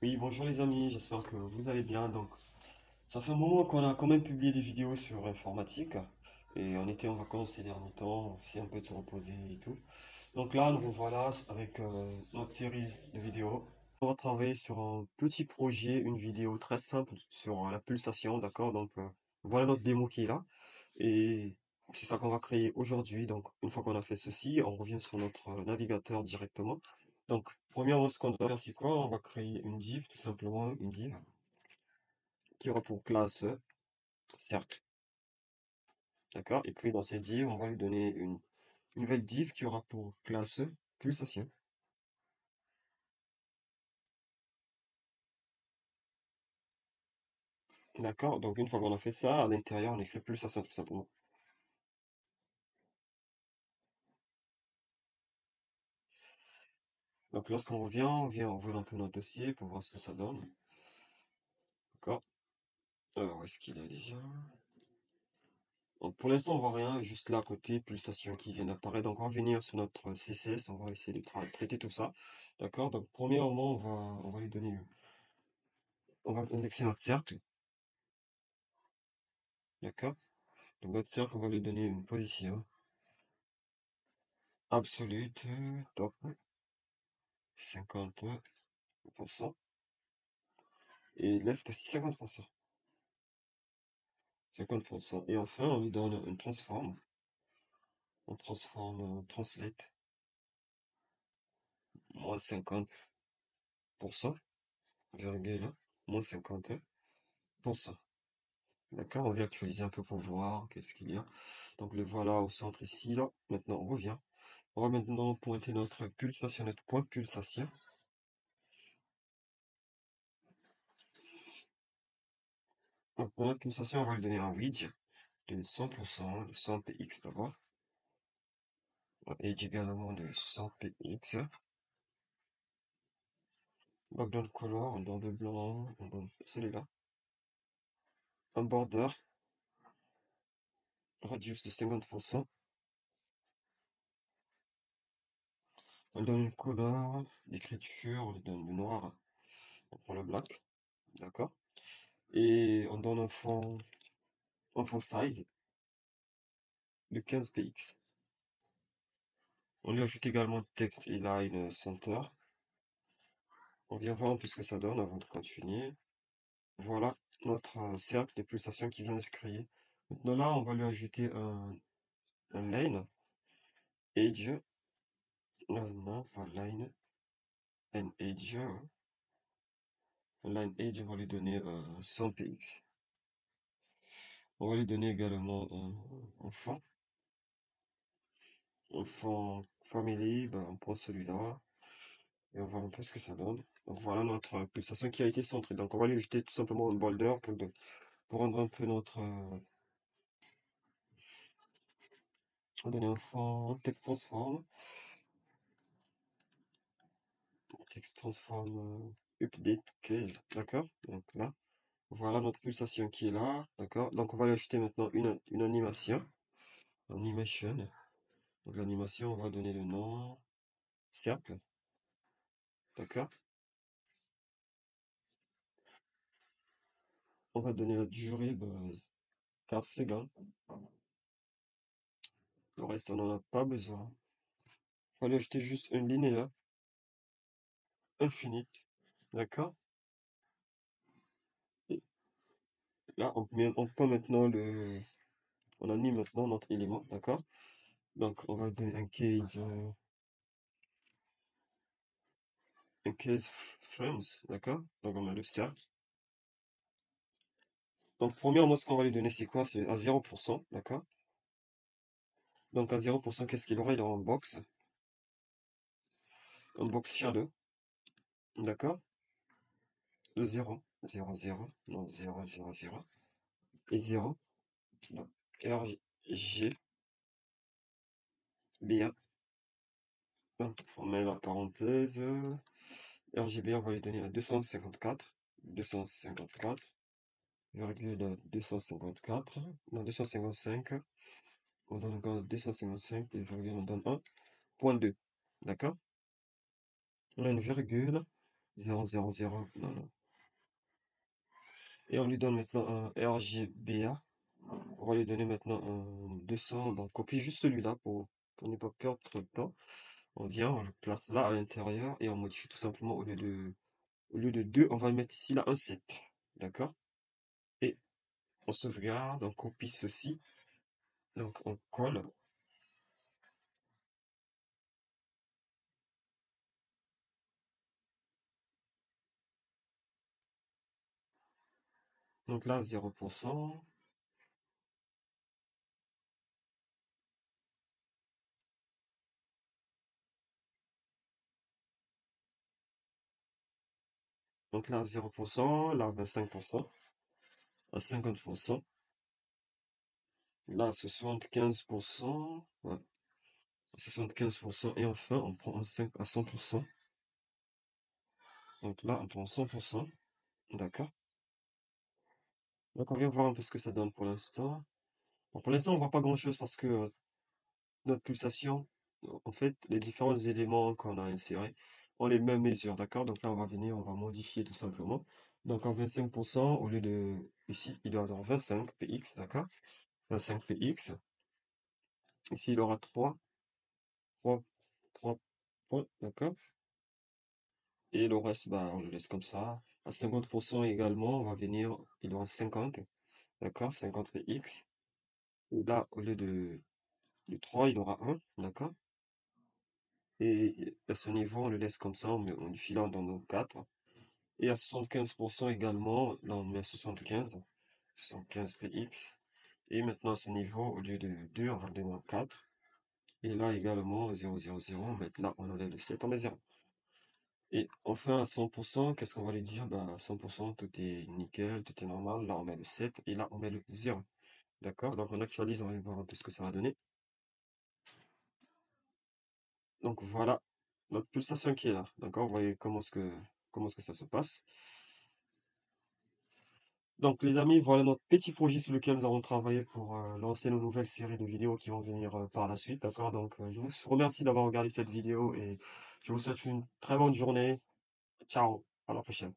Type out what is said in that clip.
Oui, bonjour les amis, j'espère que vous allez bien. Donc, ça fait un moment qu'on a quand même publié des vidéos sur l'informatique et on était en vacances ces derniers temps, on s'est un peu de se reposer et tout. Donc là, nous revoilà avec notre série de vidéos. On va travailler sur un petit projet, une vidéo très simple sur la pulsation, d'accord? Donc, voilà notre démo qui est là et c'est ça qu'on va créer aujourd'hui. Donc, une fois qu'on a fait ceci, on revient sur notre navigateur directement. Donc, premièrement, ce qu'on doit faire, c'est quoi? On va créer une div, tout simplement, une div qui aura pour classe cercle, d'accord? Et puis, dans cette div, on va lui donner une nouvelle div qui aura pour classe pulsation, d'accord? Donc, une fois qu'on a fait ça, à l'intérieur, on écrit pulsation, tout simplement. Donc, lorsqu'on revient, on ouvre un peu notre dossier pour voir ce que ça donne, d'accord? Alors, où est-ce qu'il est déjà? Donc, pour l'instant, on voit rien, juste là à côté, pulsation qui vient d'apparaître. Donc, on va venir sur notre CSS, on va essayer de traiter tout ça. D'accord? Donc, premièrement, on va lui donner, on va indexer notre cercle. D'accord? Donc, notre cercle, on va lui donner une position absolue, top, 50%, et left aussi 50%. 50%. Et enfin, on lui donne une transform. On transforme, translate, moins 50%, virgule, moins 50%. D'accord, on vient actualiser un peu pour voir qu'est-ce qu'il y a. Donc le voilà au centre ici, là. Maintenant, on revient. On va maintenant pointer notre pulsation, notre point de pulsation. Donc pour notre pulsation, on va lui donner un widget de 100%, de 100 px d'abord. Et également de 100 px. Background color, on donne le blanc, on donne celui-là. Un border, radius de 50%. On donne une couleur d'écriture, on lui donne le noir, on prend le black, d'accord? Et on donne un font size de 15 px. On lui ajoute également texte inline center. On vient voir un peu ce que ça donne avant de continuer. Voilà notre cercle de pulsations qui vient de se créer. Maintenant là, on va lui ajouter un line edge. Non, pas line, un edge. Un line edge, on va lui donner 100 px. On va lui donner également un fond family, ben, on prend celui-là et on voit un peu ce que ça donne. Donc voilà notre pulsation qui a été centrée. Donc on va lui ajouter tout simplement un border pour rendre un peu notre on va donner un fond text transform update case, d'accord? Donc là, voilà notre pulsation qui est là, d'accord? Donc on va lui ajouter maintenant une animation, animation. Donc l'animation, on va donner le nom cercle, d'accord? On va donner la durée, ben, 4 secondes. Le reste, on n'en a pas besoin. On va lui ajouter juste une linéa infinite, d'accord? Et là, on prend maintenant on anime maintenant notre élément, d'accord? Donc on va donner un case frames, d'accord? Donc on met le cercle. Donc premièrement, ce qu'on va lui donner, c'est quoi? C'est à 0%, d'accord? Donc à 0%, qu'est-ce qu'il aura? Il aura un box shadow, d'accord? Le 0, 0, 0, non, 0, 0, 0, et 0, donc RG, bien, donc on met la parenthèse, RGB, on va lui donner à 254, 254,254, non, 255, on donne encore 255, et virgule, on donne 1,2, d'accord? On a une virgule, 000, non, non. Et on lui donne maintenant un RGBA. On va lui donner maintenant un 200. Bon, on copie juste celui-là pour ne pas perdre trop de temps. On vient, on le place là à l'intérieur et on modifie tout simplement au lieu de 2, on va le mettre ici là un 7. D'accord? Et on sauvegarde, on copie ceci. Donc on colle. Donc là, 0%. Donc là, 0%. Là, 25%. À 50%. Là, 75%. Ouais, 75%. Et enfin, on prend un 5 à 100%. Donc là, on prend 100%. D'accord? Donc on vient voir un peu ce que ça donne pour l'instant. Bon, pour l'instant, on voit pas grand-chose parce que notre pulsation, en fait, les différents éléments qu'on a insérés ont les mêmes mesures, d'accord? Donc là, on va venir, on va modifier tout simplement. Donc en 25%, au lieu de, ici, il doit avoir 25 px, d'accord? 25 px. Ici, il aura 3 points, d'accord? Et le reste, bah, on le laisse comme ça. À 50% également, on va venir, il aura 50, d'accord? 50 px. Et là, au lieu de 3, il aura 1, d'accord? Et à ce niveau, on le laisse comme ça, on le file dans nos 4. Et à 75% également, là on met 75 px. Et maintenant à ce niveau, au lieu de 2, on va le donner en 4. Et là également, 0,0,0, maintenant on enlève le 7, on met 0. Et enfin à 100%, qu'est-ce qu'on va lui dire? Bah, à 100%, tout est nickel, tout est normal. Là on met le 7 et là on met le 0. D'accord? Donc on actualise, on va voir un peu ce que ça va donner. Donc voilà notre pulsation qui est là. D'accord? Vous voyez comment est-ce que ça se passe. Donc les amis, voilà notre petit projet sur lequel nous avons travaillé pour lancer nos nouvelles séries de vidéos qui vont venir par la suite. D'accord? Donc je vous remercie d'avoir regardé cette vidéo et je vous souhaite une très bonne journée. Ciao, à la prochaine.